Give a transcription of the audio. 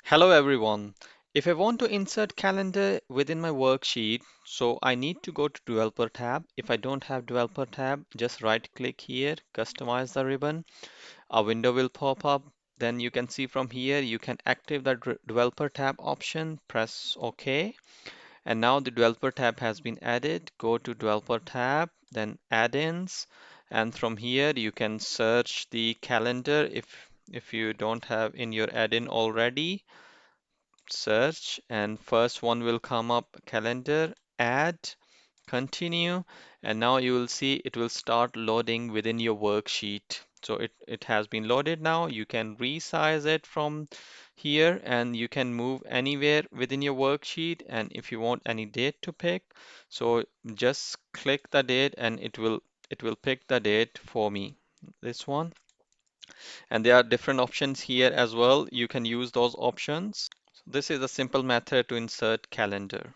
Hello everyone. If I want to insert calendar within my worksheet, so I need to go to developer tab. If I don't have developer tab, just right click here, customize the ribbon. A window will pop up. Then you can see from here, you can active the developer tab option, press OK. And now the developer tab has been added. Go to developer tab, then add-ins. And from here, you can search the calendar if you don't have in your add-in already. Search, and first one will come up calendar, add, continue, and now you will see it will start loading within your worksheet. So it has been loaded now. You can resize it from here and you can move anywhere within your worksheet. And if you want any date to pick, so just click the date and it will pick the date for me. This one. And there are different options here as well. You can use those options. This is a simple method to insert calendar.